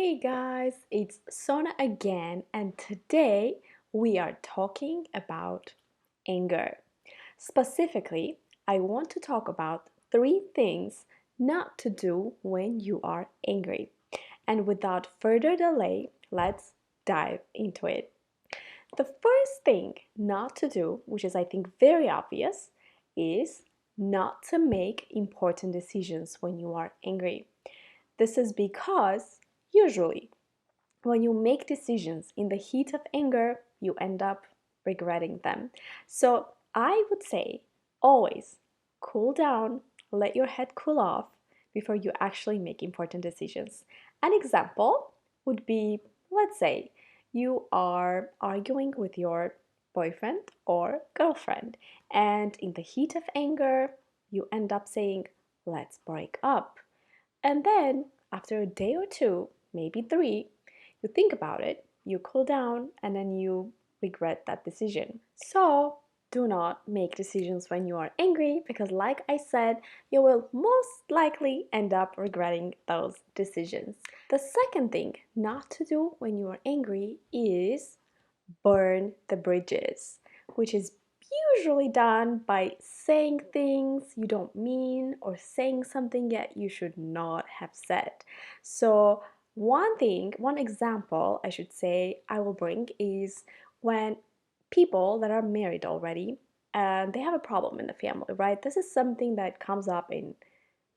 Hey guys, it's Sona again, and today we are talking about anger. Specifically, I want to talk about three things not to do when you are angry. And without further delay, let's dive into it. The first thing not to do, which is I think very obvious, is not to make important decisions when you are angry. This is because usually when you make decisions in the heat of anger, you end up regretting them. So I would say always cool down, let your head cool off before you actually make important decisions. An example would be, let's say, you are arguing with your boyfriend or girlfriend, and in the heat of anger, you end up saying, let's break up. And then, after a day or two, maybe three, you think about it, you cool down, and then you regret that decision. So, do not make decisions when you are angry because, like I said, you will most likely end up regretting those decisions. The second thing not to do when you are angry is burn the bridges, which is usually done by saying things you don't mean or saying something yet you should not have said. So, one example I should say I will bring is when people that are married already and they have a problem in the family, right? This is something that comes up in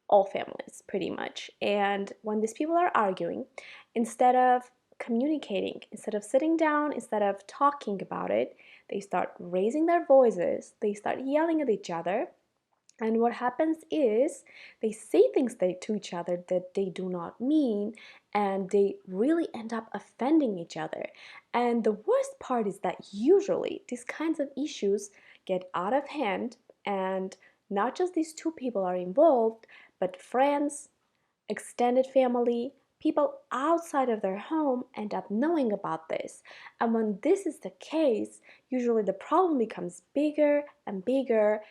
all families pretty much. And when these people are arguing, instead of communicating, instead of sitting down, instead of talking about it, they start raising their voices, they start yelling at each other. And what happens is they say things to each other that they do not mean, and they really end up offending each other. And the worst part is that usually these kinds of issues get out of hand, and not just these two people are involved, but friends, extended family, people outside of their home end up knowing about this. And when this is the case, usually the problem becomes bigger and bigger,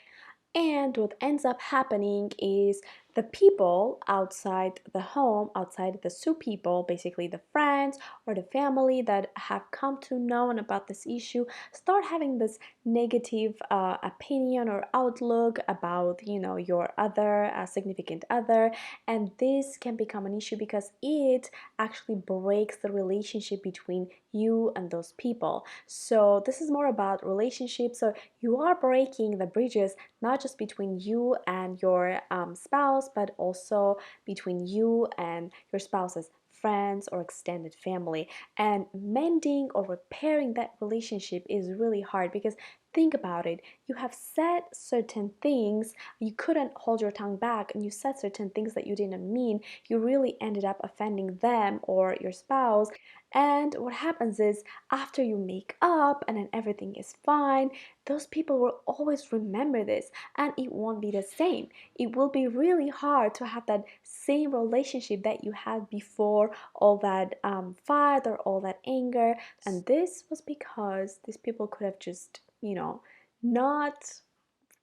and what ends up happening is the people outside the home, outside the two people, basically the friends or the family that have come to know about this issue, start having this negative opinion or outlook about, your other significant other, and this can become an issue because it actually breaks the relationship between you and those people. So this is more about relationships. So you are breaking the bridges not just between you and your spouse, but also between you and your spouse's friends or extended family. And mending or repairing that relationship is really hard because think about it. You have said certain things, you couldn't hold your tongue back, and you said certain things that you didn't mean. You really ended up offending them or your spouse. And what happens is, after you make up and then everything is fine, those people will always remember this and it won't be the same. It will be really hard to have that same relationship that you had before all that fight or all that anger. And this was because these people could have just, not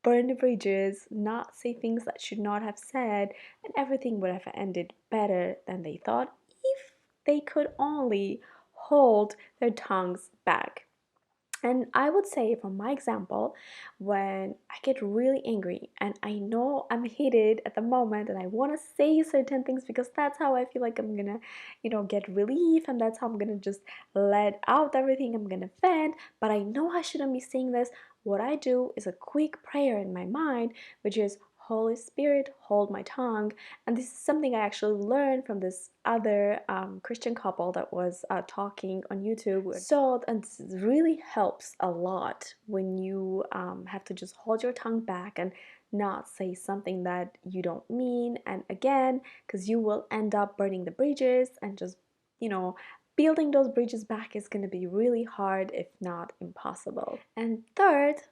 burn the bridges, not say things that should not have said, and everything would have ended better than they thought if they could only hold their tongues back. And I would say, from my example, when I get really angry and I know I'm heated at the moment and I want to say certain things because that's how I feel like I'm gonna, get relief, and that's how I'm gonna just let out everything I'm gonna vent, but I know I shouldn't be saying this. What I do is a quick prayer in my mind, which is, Holy Spirit, hold my tongue. And this is something I actually learned from this other Christian couple that was talking on YouTube. So, and this really helps a lot when you have to just hold your tongue back and not say something that you don't mean. And again, because you will end up burning the bridges and just, you know, building those bridges back is going to be really hard, if not impossible. And third,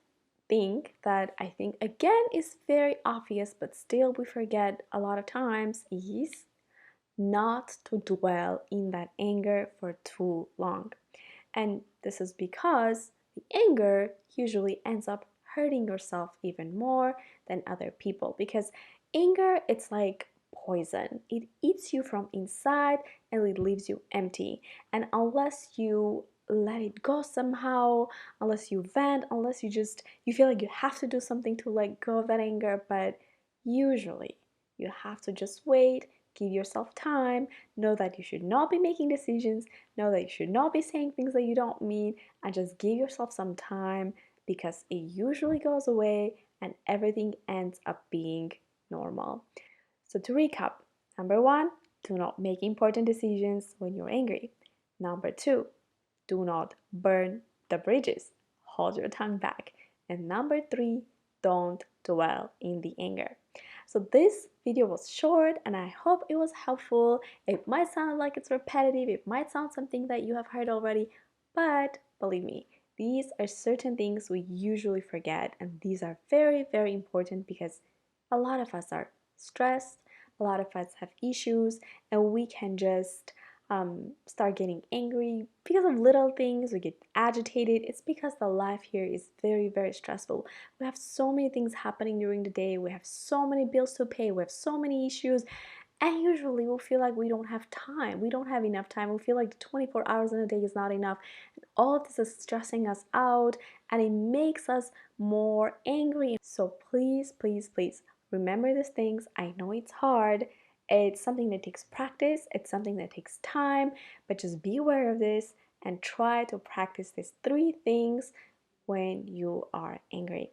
thing that I think again is very obvious but still we forget a lot of times is not to dwell in that anger for too long. And this is because the anger usually ends up hurting yourself even more than other people, because anger, it's like poison. It eats you from inside and it leaves you empty. And unless you let it go somehow, unless you vent, unless you feel like you have to do something to let go of that anger, but usually you have to just wait, give yourself time, know that you should not be making decisions, know that you should not be saying things that you don't mean, and just give yourself some time because it usually goes away and everything ends up being normal. So to recap, number one, do not make important decisions when you're angry. Number two, do not burn the bridges. Hold your tongue back. And number three, don't dwell in the anger. So this video was short and I hope it was helpful. It might sound like it's repetitive, it might sound something that you have heard already, but believe me, these are certain things we usually forget, and these are very, very important because a lot of us are stressed, a lot of us have issues, and we can just start getting angry because of little things. We get agitated. It's because the life here is very, very stressful. We have so many things happening during the day. We have so many bills to pay. We have so many issues. And usually we'll feel like we don't have time. We don't have enough time. We feel like the 24 hours in a day is not enough. And all of this is stressing us out and it makes us more angry. So please, please, please remember these things. I know it's hard. It's something that takes practice. It's something that takes time. But just be aware of this and try to practice these three things when you are angry.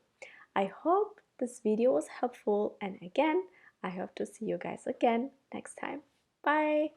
I hope this video was helpful, and again, I hope to see you guys again next time. Bye!